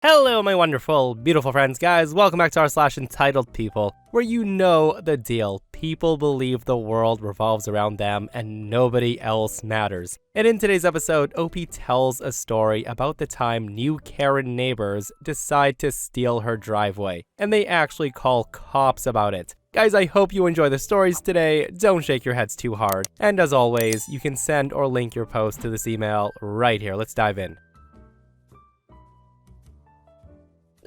Hello, my wonderful, beautiful friends, guys. Welcome back to our entitled people, where you know the deal. People believe the world revolves around them and nobody else matters. And in today's episode, OP tells a story about the time new Karen neighbors decide to steal her driveway, and they actually call cops about it. Guys, I hope you enjoy the stories today. Don't shake your heads too hard. And as always, you can send or link your post to this email right here. Let's dive in.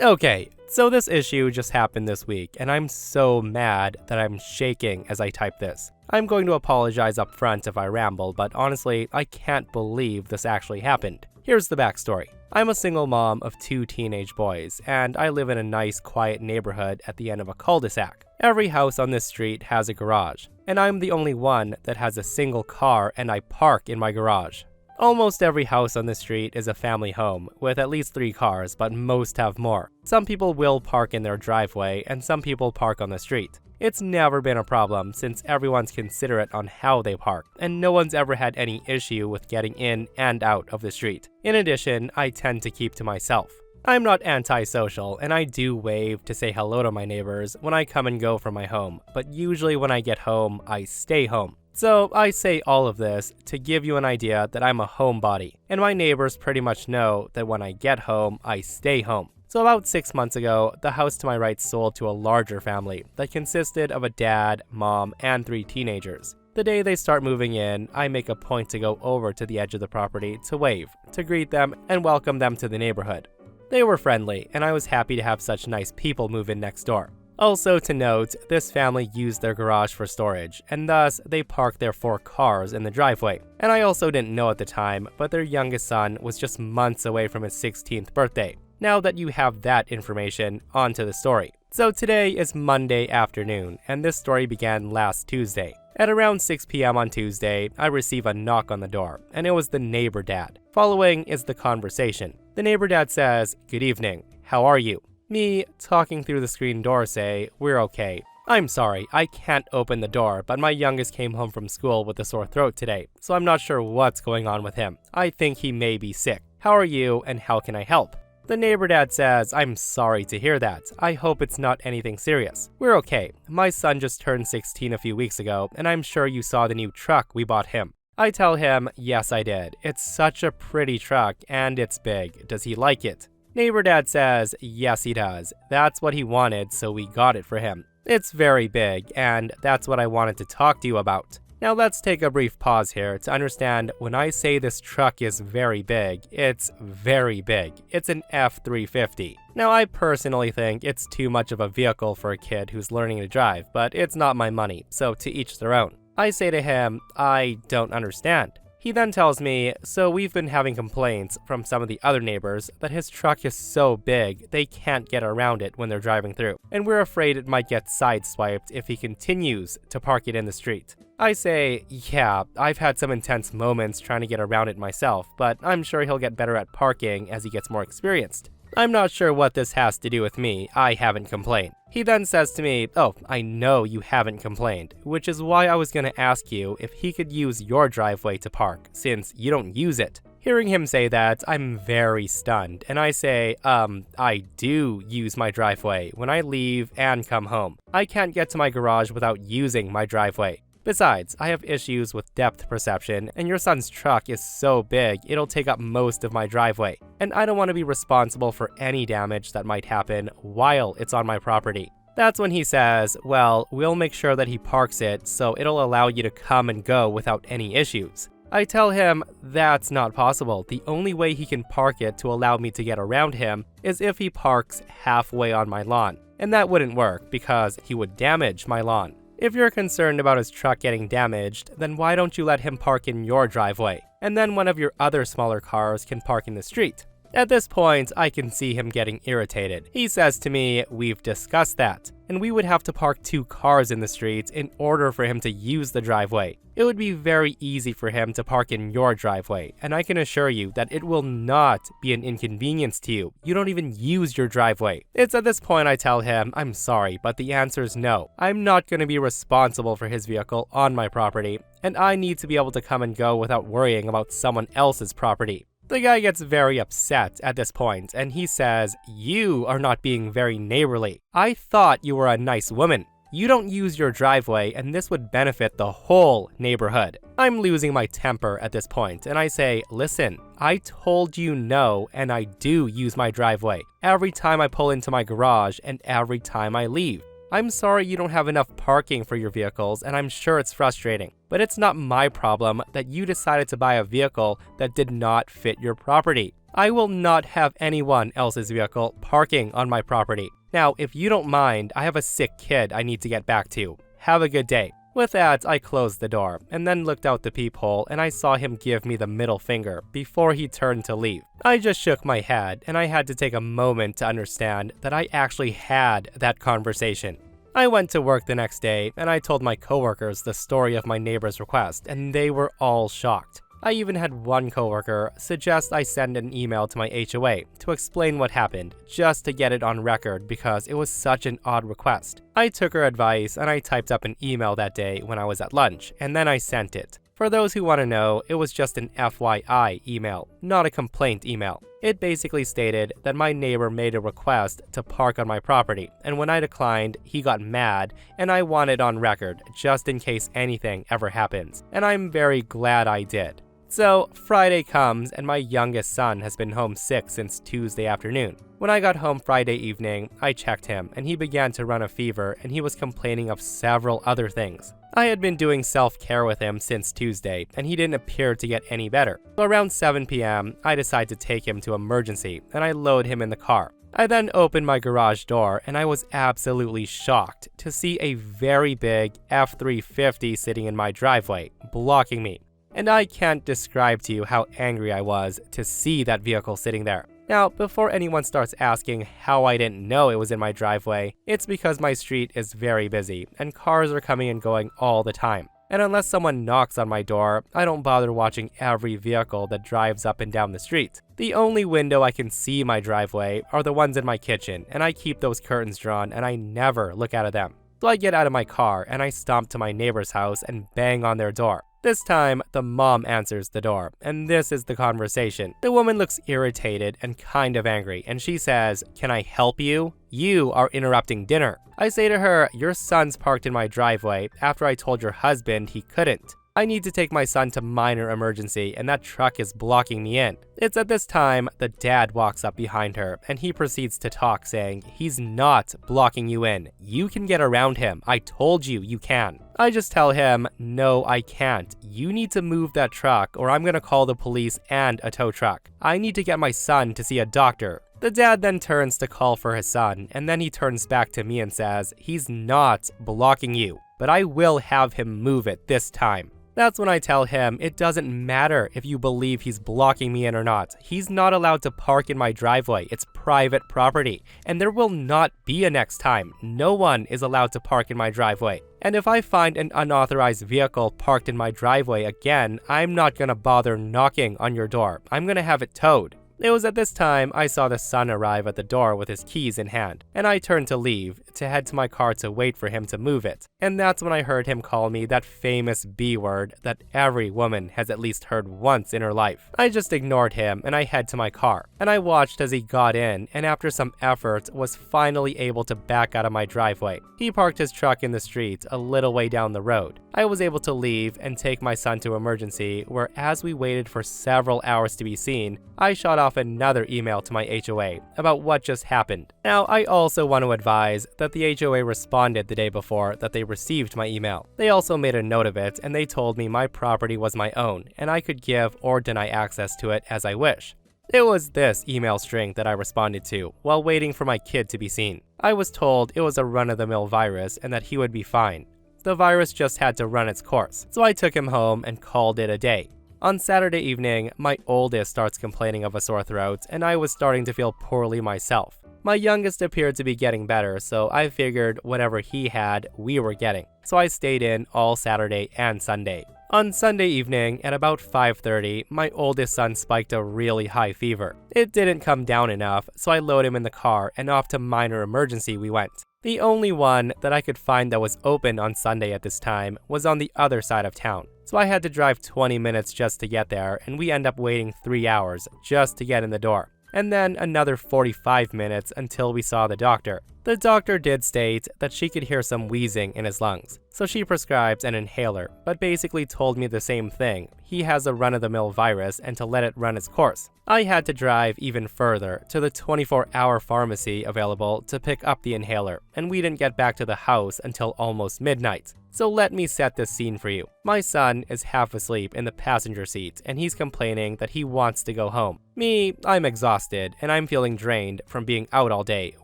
Okay, so this issue just happened this week, and I'm so mad that I'm shaking as I type this. I'm going to apologize up front if I ramble, but honestly, I can't believe this actually happened. Here's the backstory. I'm a single mom of 2 teenage boys, and I live in a nice, quiet neighborhood at the end of a cul-de-sac. Every house on this street has a garage, and I'm the only one that has a single car, and I park in my garage. Almost every house on the street is a family home, with at least 3 cars, but most have more. Some people will park in their driveway, and some people park on the street. It's never been a problem since everyone's considerate on how they park, and no one's ever had any issue with getting in and out of the street. In addition, I tend to keep to myself. I'm not antisocial, and I do wave to say hello to my neighbors when I come and go from my home, but usually when I get home, I stay home. So I say all of this to give you an idea that I'm a homebody, and my neighbors pretty much know that when I get home, I stay home. So about 6 months ago, the house to my right sold to a larger family that consisted of a dad, mom, and 3 teenagers. The day they start moving in, I make a point to go over to the edge of the property to wave, to greet them, and welcome them to the neighborhood. They were friendly, and I was happy to have such nice people move in next door. Also to note, this family used their garage for storage, and thus they parked their 4 cars in the driveway. And I also didn't know at the time, but their youngest son was just months away from his 16th birthday. Now that you have that information, on to the story. So today is Monday afternoon, and this story began last Tuesday. At around 6 p.m. on Tuesday, I receive a knock on the door, and it was the neighbor dad. Following is the conversation. The neighbor dad says, "Good evening, how are you?" Me, talking through the screen door, say, "We're okay. I'm sorry, I can't open the door, but my youngest came home from school with a sore throat today, so I'm not sure what's going on with him. I think he may be sick. How are you, and how can I help?" The neighbor dad says, "I'm sorry to hear that. I hope it's not anything serious. We're okay. My son just turned 16 a few weeks ago, and I'm sure you saw the new truck we bought him." I tell him, "Yes, I did. It's such a pretty truck, and it's big. Does he like it?" Neighbor dad says, "Yes, he does. That's what he wanted, so we got it for him. It's very big, and that's what I wanted to talk to you about." Now let's take a brief pause here to understand when I say this truck is very big, it's very big. It's an F-350. Now I personally think it's too much of a vehicle for a kid who's learning to drive, but it's not my money, so to each their own. I say to him, "I don't understand." He then tells me, "So we've been having complaints from some of the other neighbors that his truck is so big they can't get around it when they're driving through, and we're afraid it might get sideswiped if he continues to park it in the street." I say, "Yeah, I've had some intense moments trying to get around it myself, but I'm sure he'll get better at parking as he gets more experienced. I'm not sure what this has to do with me. I haven't complained." He then says to me, "Oh, I know you haven't complained, which is why I was going to ask you if he could use your driveway to park, since you don't use it." Hearing him say that, I'm very stunned, and I say, I do use my driveway when I leave and come home. I can't get to my garage without using my driveway. Besides, I have issues with depth perception, and your son's truck is so big it'll take up most of my driveway, and I don't want to be responsible for any damage that might happen while it's on my property. That's when he says, "Well, we'll make sure that he parks it so it'll allow you to come and go without any issues." I tell him that's not possible. The only way he can park it to allow me to get around him is if he parks halfway on my lawn, and that wouldn't work because he would damage my lawn. If you're concerned about his truck getting damaged, then why don't you let him park in your driveway, and then one of your other smaller cars can park in the street? At this point, I can see him getting irritated. He says to me, "We've discussed that, and we would have to park 2 cars in the street in order for him to use the driveway. It would be very easy for him to park in your driveway, and I can assure you that it will not be an inconvenience to you. You don't even use your driveway." It's at this point I tell him, "I'm sorry, but the answer is no. I'm not going to be responsible for his vehicle on my property, and I need to be able to come and go without worrying about someone else's property." The guy gets very upset at this point, and he says, "You are not being very neighborly. I thought you were a nice woman. You don't use your driveway, and this would benefit the whole neighborhood." I'm losing my temper at this point, and I say, "Listen, I told you no, and I do use my driveway every time I pull into my garage and every time I leave. I'm sorry you don't have enough parking for your vehicles, and I'm sure it's frustrating, but it's not my problem that you decided to buy a vehicle that did not fit your property. I will not have anyone else's vehicle parking on my property. Now, if you don't mind, I have a sick kid I need to get back to. Have a good day." With that, I closed the door, and then looked out the peephole, and I saw him give me the middle finger before he turned to leave. I just shook my head, and I had to take a moment to understand that I actually had that conversation. I went to work the next day, and I told my coworkers the story of my neighbor's request, and they were all shocked. I even had one coworker suggest I send an email to my HOA to explain what happened, just to get it on record because it was such an odd request. I took her advice and I typed up an email that day when I was at lunch, and then I sent it. For those who want to know, it was just an FYI email, not a complaint email. It basically stated that my neighbor made a request to park on my property, and when I declined, he got mad, and I want it on record, just in case anything ever happens, and I'm very glad I did. So, Friday comes, and my youngest son has been home sick since Tuesday afternoon. When I got home Friday evening, I checked him, and he began to run a fever, and he was complaining of several other things. I had been doing self-care with him since Tuesday, and he didn't appear to get any better. So around 7 p.m., I decide to take him to emergency, and I load him in the car. I then opened my garage door, and I was absolutely shocked to see a very big F-350 sitting in my driveway, blocking me. And I can't describe to you how angry I was to see that vehicle sitting there. Now, before anyone starts asking how I didn't know it was in my driveway, it's because my street is very busy, and cars are coming and going all the time. And unless someone knocks on my door, I don't bother watching every vehicle that drives up and down the street. The only window I can see my driveway are the ones in my kitchen, and I keep those curtains drawn and I never look out of them. So I get out of my car and I stomp to my neighbor's house and bang on their door. This time, the mom answers the door, and this is the conversation. The woman looks irritated and kind of angry, and she says, "Can I help you? You are interrupting dinner." I say to her, "Your son's parked in my driveway after I told your husband he couldn't. I need to take my son to minor emergency, and that truck is blocking me in." It's at this time the dad walks up behind her, and he proceeds to talk, saying, "He's not blocking you in. You can get around him. I told you you can." I just tell him, "No, I can't. You need to move that truck, or I'm gonna call the police and a tow truck. I need to get my son to see a doctor." The dad then turns to call for his son, and then he turns back to me and says, "He's not blocking you, but I will have him move it this time." That's when I tell him it doesn't matter if you believe he's blocking me in or not. He's not allowed to park in my driveway. It's private property, and there will not be a next time. No one is allowed to park in my driveway. And if I find an unauthorized vehicle parked in my driveway again, I'm not gonna bother knocking on your door. I'm gonna have it towed. It was at this time I saw the son arrive at the door with his keys in hand, and I turned to leave, to head to my car to wait for him to move it. And that's when I heard him call me that famous B word that every woman has at least heard once in her life. I just ignored him and I head to my car, and I watched as he got in, and after some effort was finally able to back out of my driveway. He parked his truck in the street a little way down the road. I was able to leave and take my son to emergency, where as we waited for several hours to be seen, I shot off another email to my HOA about what just happened. Now, I also want to advise that the HOA responded the day before that they received my email. They also made a note of it, and they told me my property was my own, and I could give or deny access to it as I wish. It was this email string that I responded to while waiting for my kid to be seen. I was told it was a run-of-the-mill virus and that he would be fine. The virus just had to run its course, so I took him home and called it a day. On Saturday evening, my oldest starts complaining of a sore throat, and I was starting to feel poorly myself. My youngest appeared to be getting better, so I figured whatever he had, we were getting. So I stayed in all Saturday and Sunday. On Sunday evening, at about 5:30, my oldest son spiked a really high fever. It didn't come down enough, so I loaded him in the car and off to minor emergency we went. The only one that I could find that was open on Sunday at this time was on the other side of town. So I had to drive 20 minutes just to get there, and we end up waiting 3 hours just to get in the door. And then another 45 minutes until we saw the doctor. The doctor did state that she could hear some wheezing in his lungs, so she prescribes an inhaler, but basically told me the same thing. He has a run-of-the-mill virus and to let it run its course. I had to drive even further to the 24-hour pharmacy available to pick up the inhaler, and we didn't get back to the house until almost midnight. So let me set this scene for you. My son is half asleep in the passenger seat, and he's complaining that he wants to go home. Me, I'm exhausted, and I'm feeling drained from being out all day,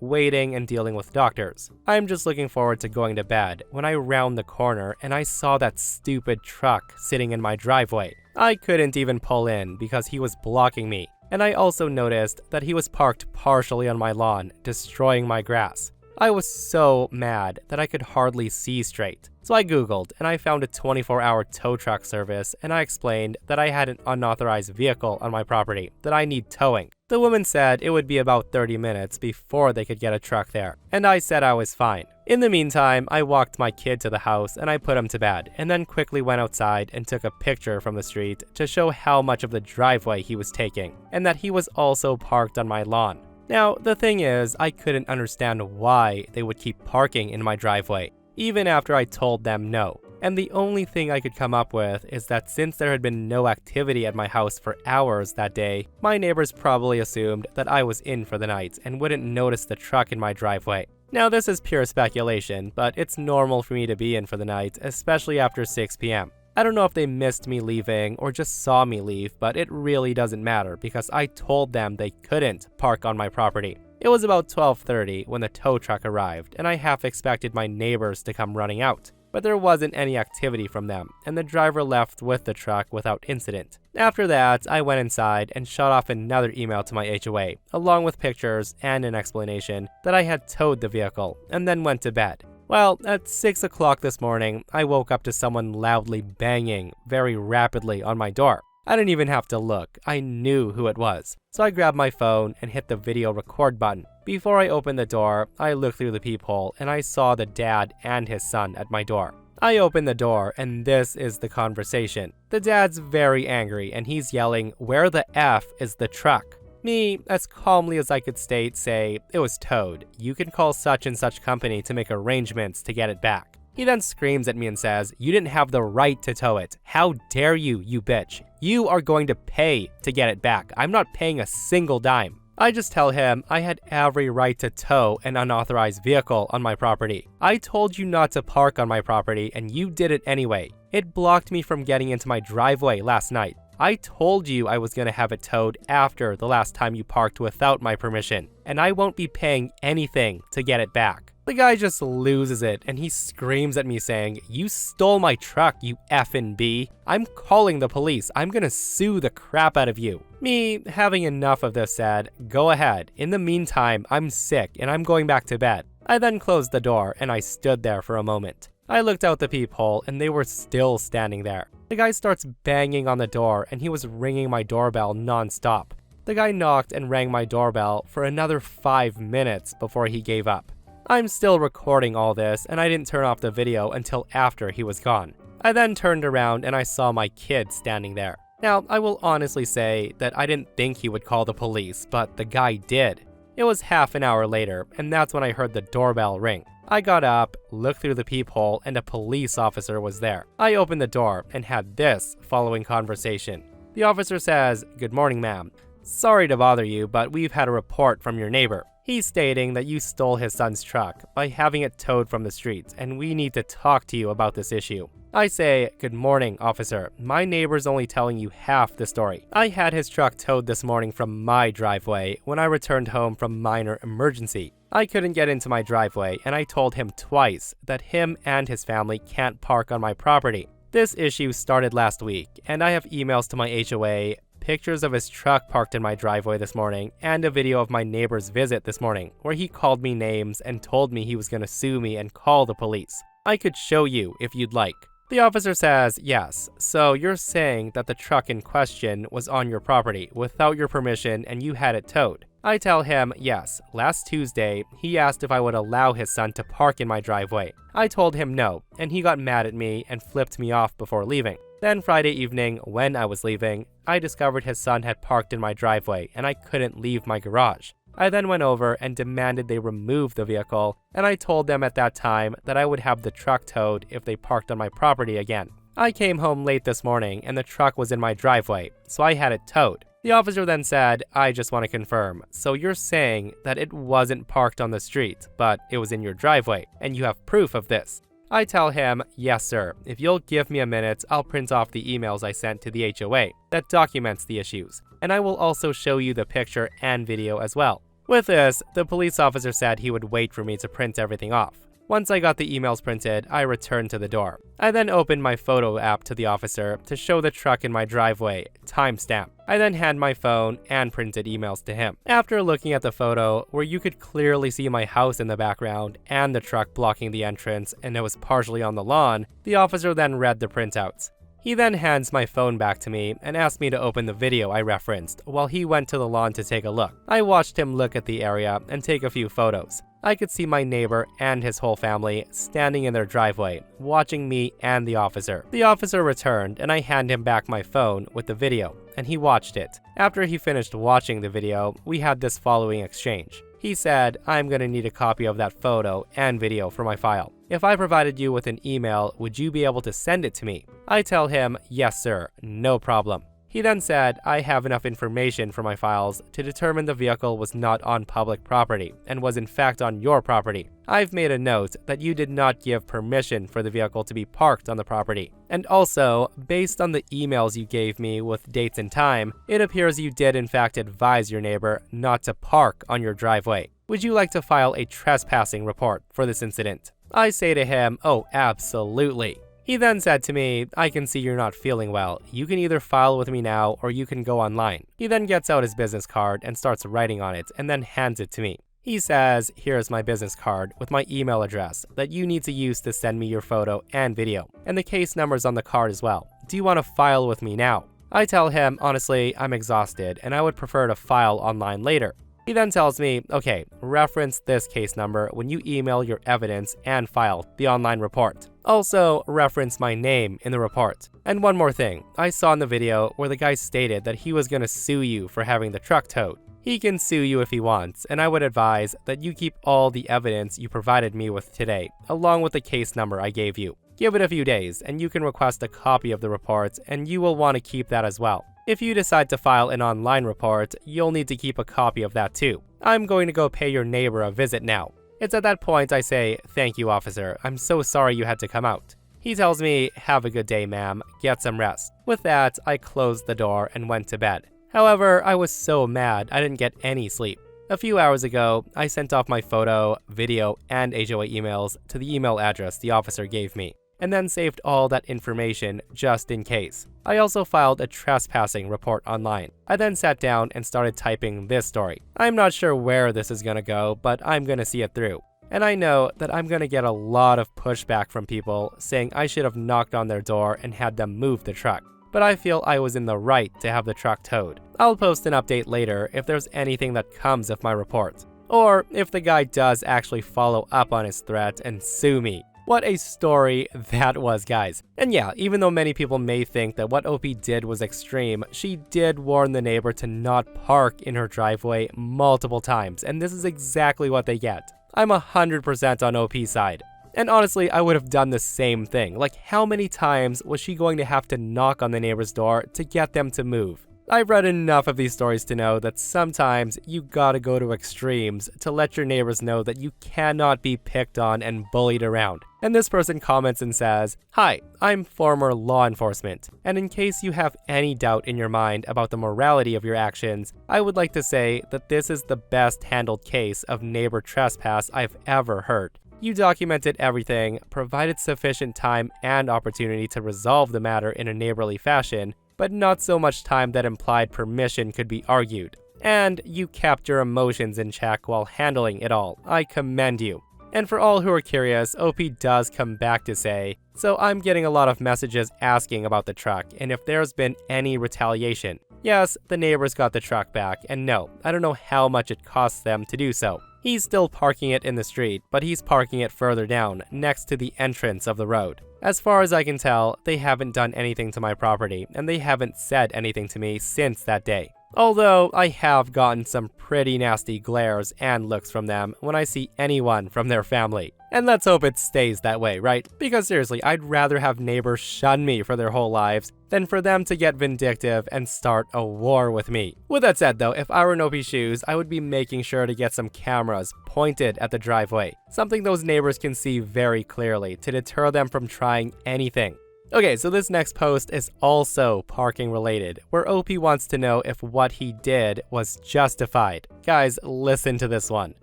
waiting and dealing with doctors. I'm just looking forward to going to bed when I round the corner and I saw that stupid truck sitting in my driveway. I couldn't even pull in because he was blocking me, and I also noticed that he was parked partially on my lawn, destroying my grass. I was so mad that I could hardly see straight. So I googled and I found a 24-hour tow truck service, and I explained that I had an unauthorized vehicle on my property that I need towing. The woman said it would be about 30 minutes before they could get a truck there, and I said I was fine. In the meantime, I walked my kid to the house and I put him to bed, and then quickly went outside and took a picture from the street to show how much of the driveway he was taking, and that he was also parked on my lawn. Now, the thing is, I couldn't understand why they would keep parking in my driveway, even after I told them no. And the only thing I could come up with is that since there had been no activity at my house for hours that day, my neighbors probably assumed that I was in for the night and wouldn't notice the truck in my driveway. Now, this is pure speculation, but it's normal for me to be in for the night, especially after 6 p.m. I don't know if they missed me leaving or just saw me leave, but it really doesn't matter because I told them they couldn't park on my property. It was about 12:30 when the tow truck arrived, and I half expected my neighbors to come running out. But there wasn't any activity from them, and the driver left with the truck without incident. After that, I went inside and shot off another email to my HOA, along with pictures and an explanation that I had towed the vehicle, and then went to bed. Well, at 6 o'clock this morning, I woke up to someone loudly banging very rapidly on my door. I didn't even have to look, I knew who it was. So I grabbed my phone and hit the video record button. Before I opened the door, I looked through the peephole and I saw the dad and his son at my door. I opened the door and this is the conversation. The dad's very angry and he's yelling, "Where the F is the truck?" Me, as calmly as I could say, "It was towed. You can call such and such company to make arrangements to get it back." He then screams at me and says, "You didn't have the right to tow it. How dare you, you bitch. You are going to pay to get it back. I'm not paying a single dime." I just tell him I had every right to tow an unauthorized vehicle on my property. I told you not to park on my property and you did it anyway. It blocked me from getting into my driveway last night. I told you I was going to have it towed after the last time you parked without my permission, and I won't be paying anything to get it back. The guy just loses it and he screams at me saying, "You stole my truck, you effing B. I'm calling the police. I'm gonna sue the crap out of you." Me, having enough of this, said, "Go ahead. In the meantime, I'm sick and I'm going back to bed." I then closed the door and I stood there for a moment. I looked out the peephole and they were still standing there. The guy starts banging on the door and he was ringing my doorbell non-stop. The guy knocked and rang my doorbell for another 5 minutes before he gave up. I'm still recording all this and I didn't turn off the video until after he was gone. I then turned around and I saw my kid standing there. Now, I will honestly say that I didn't think he would call the police, but the guy did. It was half an hour later, and that's when I heard the doorbell ring. I got up, looked through the peephole, and a police officer was there. I opened the door and had this following conversation. The officer says, "Good morning, ma'am. Sorry to bother you, but we've had a report from your neighbor. He's stating that you stole his son's truck by having it towed from the streets, and we need to talk to you about this issue." I say, "Good morning, officer. My neighbor's only telling you half the story. I had his truck towed this morning from my driveway when I returned home from minor emergency. I couldn't get into my driveway, and I told him twice that him and his family can't park on my property. This issue started last week, and I have emails to my HOA, pictures of his truck parked in my driveway this morning, and a video of my neighbor's visit this morning, where he called me names and told me he was going to sue me and call the police. I could show you if you'd like." The officer says, "Yes, so you're saying that the truck in question was on your property without your permission and you had it towed?" I tell him, "Yes, last Tuesday, he asked if I would allow his son to park in my driveway. I told him no, and he got mad at me and flipped me off before leaving. Then Friday evening, when I was leaving, I discovered his son had parked in my driveway and I couldn't leave my garage. I then went over and demanded they remove the vehicle, and I told them at that time that I would have the truck towed if they parked on my property again. I came home late this morning and the truck was in my driveway, so I had it towed. The officer then said, "I just want to confirm, so you're saying that it wasn't parked on the street, but it was in your driveway, and you have proof of this?" I tell him, "Yes sir, if you'll give me a minute, I'll print off the emails I sent to the HOA that documents the issues, and I will also show you the picture and video as well." With this, the police officer said he would wait for me to print everything off. Once I got the emails printed, I returned to the door. I then opened my photo app to the officer to show the truck in my driveway, timestamp. I then hand my phone and printed emails to him. After looking at the photo, where you could clearly see my house in the background and the truck blocking the entrance and it was partially on the lawn, the officer then read the printouts. He then hands my phone back to me and asked me to open the video I referenced while he went to the lawn to take a look. I watched him look at the area and take a few photos. I could see my neighbor and his whole family standing in their driveway, watching me and the officer. The officer returned and I handed him back my phone with the video, and he watched it. After he finished watching the video, we had this following exchange. He said, "I'm going to need a copy of that photo and video for my file. If I provided you with an email, would you be able to send it to me?" I tell him, "Yes sir, no problem." He then said, "I have enough information for my files to determine the vehicle was not on public property and was in fact on your property. I've made a note that you did not give permission for the vehicle to be parked on the property. And also, based on the emails you gave me with dates and time, it appears you did in fact advise your neighbor not to park on your driveway. Would you like to file a trespassing report for this incident?" I say to him, "Oh, absolutely." He then said to me, "I can see you're not feeling well. You can either file with me now or you can go online." He then gets out his business card and starts writing on it and then hands it to me. He says, "Here's my business card with my email address that you need to use to send me your photo and video, and the case number's on the card as well. Do you want to file with me now?" I tell him, "Honestly, I'm exhausted and I would prefer to file online later." He then tells me, "Okay, reference this case number when you email your evidence and file the online report. Also, reference my name in the report. And one more thing, I saw in the video where the guy stated that he was going to sue you for having the truck towed. He can sue you if he wants, and I would advise that you keep all the evidence you provided me with today, along with the case number I gave you. Give it a few days, and you can request a copy of the report, and you will want to keep that as well. If you decide to file an online report, you'll need to keep a copy of that too. I'm going to go pay your neighbor a visit now." It's at that point I say, "Thank you, officer. I'm so sorry you had to come out." He tells me, "Have a good day, ma'am. Get some rest." With that, I closed the door and went to bed. However, I was so mad I didn't get any sleep. A few hours ago, I sent off my photo, video, and HOA emails to the email address the officer gave me, and then saved all that information just in case. I also filed a trespassing report online. I then sat down and started typing this story. I'm not sure where this is gonna go, but I'm gonna see it through. And I know that I'm gonna get a lot of pushback from people saying I should have knocked on their door and had them move the truck. But I feel I was in the right to have the truck towed. I'll post an update later if there's anything that comes of my report, or if the guy does actually follow up on his threat and sue me. What a story that was, guys. And yeah, even though many people may think that what OP did was extreme, she did warn the neighbor to not park in her driveway multiple times, and this is exactly what they get. I'm 100% on OP's side. And honestly, I would have done the same thing. Like, how many times was she going to have to knock on the neighbor's door to get them to move? I've read enough of these stories to know that sometimes you gotta go to extremes to let your neighbors know that you cannot be picked on and bullied around. And this person comments and says, "Hi, I'm former law enforcement, and in case you have any doubt in your mind about the morality of your actions, I would like to say that this is the best handled case of neighbor trespass I've ever heard. You documented everything, provided sufficient time and opportunity to resolve the matter in a neighborly fashion, but not so much time that implied permission could be argued. And you kept your emotions in check while handling it all. I commend you." And for all who are curious, OP does come back to say, "So I'm getting a lot of messages asking about the truck and if there's been any retaliation. Yes, the neighbors got the truck back, and no, I don't know how much it costs them to do so. He's still parking it in the street, but he's parking it further down, next to the entrance of the road. As far as I can tell, they haven't done anything to my property, and they haven't said anything to me since that day. Although I have gotten some pretty nasty glares and looks from them when I see anyone from their family. And let's hope it stays that way, right? Because seriously, I'd rather have neighbors shun me for their whole lives than for them to get vindictive and start a war with me. With that said though, if I were in OP's shoes, I would be making sure to get some cameras pointed at the driveway. Something those neighbors can see very clearly to deter them from trying anything. Okay, so this next post is also parking related, where OP wants to know if what he did was justified. Guys, listen to this one.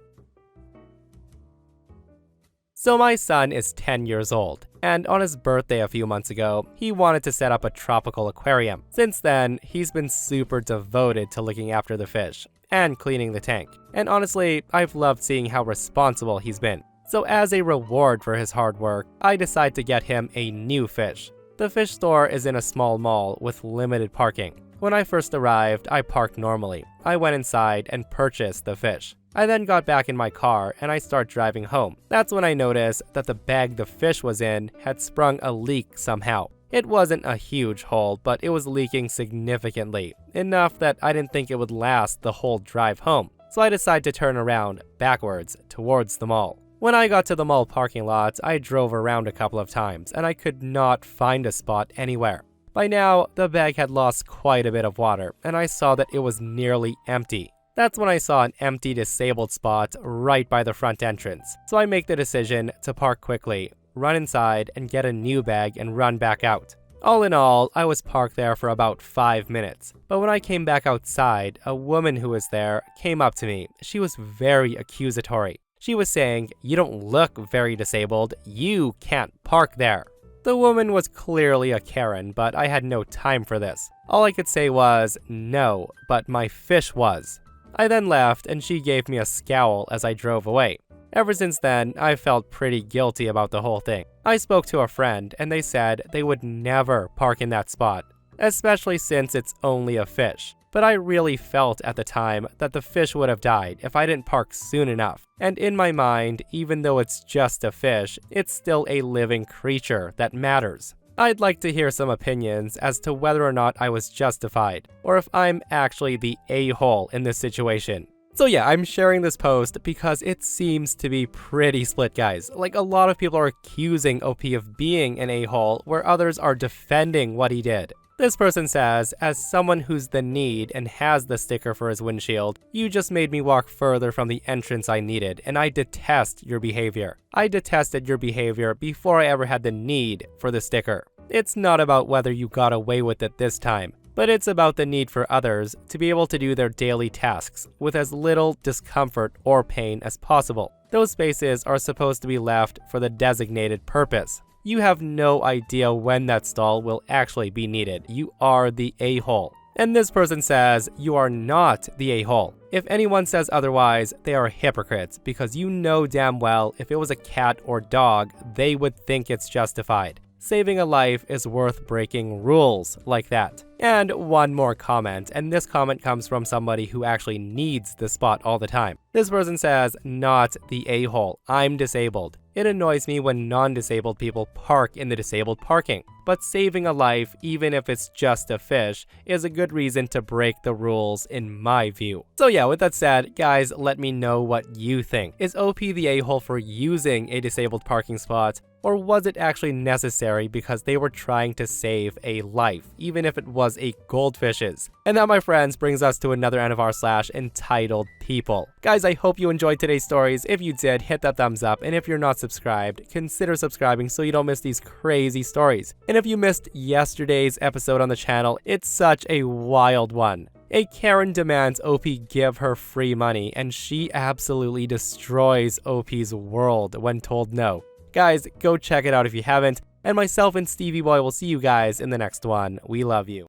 So my son is 10 years old, and on his birthday a few months ago, he wanted to set up a tropical aquarium. Since then, he's been super devoted to looking after the fish and cleaning the tank. And honestly, I've loved seeing how responsible he's been. So as a reward for his hard work, I decide to get him a new fish. The fish store is in a small mall with limited parking. When I first arrived, I parked normally. I went inside and purchased the fish. I then got back in my car and I start driving home. That's when I noticed that the bag the fish was in had sprung a leak somehow. It wasn't a huge hole, but it was leaking significantly, enough that I didn't think it would last the whole drive home. So I decided to turn around backwards towards the mall. When I got to the mall parking lot, I drove around a couple of times and I could not find a spot anywhere. By now, the bag had lost quite a bit of water and I saw that it was nearly empty. That's when I saw an empty disabled spot right by the front entrance. So I make the decision to park quickly, run inside and get a new bag and run back out. All in all, I was parked there for about 5 minutes. But when I came back outside, a woman who was there came up to me. She was very accusatory. She was saying, "You don't look very disabled. You can't park there." The woman was clearly a Karen, but I had no time for this. All I could say was, "No, but my fish was." I then left and she gave me a scowl as I drove away. Ever since then, I felt pretty guilty about the whole thing. I spoke to a friend and they said they would never park in that spot, especially since it's only a fish. But I really felt at the time that the fish would have died if I didn't park soon enough. And in my mind, even though it's just a fish, it's still a living creature that matters. I'd like to hear some opinions as to whether or not I was justified, or if I'm actually the a-hole in this situation. So yeah, I'm sharing this post because it seems to be pretty split, guys. Like, a lot of people are accusing OP of being an a-hole, where others are defending what he did. This person says, "As someone who's the need and has the sticker for his windshield, you just made me walk further from the entrance I needed, and I detest your behavior. I detested your behavior before I ever had the need for the sticker. It's not about whether you got away with it this time, but it's about the need for others to be able to do their daily tasks with as little discomfort or pain as possible. Those spaces are supposed to be left for the designated purpose. You have no idea when that stall will actually be needed. You are the a-hole." And this person says, "You are not the a-hole. If anyone says otherwise, they are hypocrites, because you know damn well if it was a cat or dog, they would think it's justified. Saving a life is worth breaking rules like that." And one more comment, and this comment comes from somebody who actually needs the spot all the time. This person says, "Not the a-hole. I'm disabled. It annoys me when non-disabled people park in the disabled parking. But saving a life, even if it's just a fish, is a good reason to break the rules in my view." So yeah, with that said, guys, let me know what you think. Is OP the a-hole for using a disabled parking spot? Or was it actually necessary because they were trying to save a life, even if it was a goldfish's? And that, my friends, brings us to another end of r/ entitled people. Guys, I hope you enjoyed today's stories. If you did, hit that thumbs up. And if you're not subscribed, consider subscribing so you don't miss these crazy stories. And if you missed yesterday's episode on the channel, it's such a wild one. A Karen demands OP give her free money, and she absolutely destroys OP's world when told no. Guys, go check it out if you haven't, and myself and Stevie Boy will see you guys in the next one. We love you.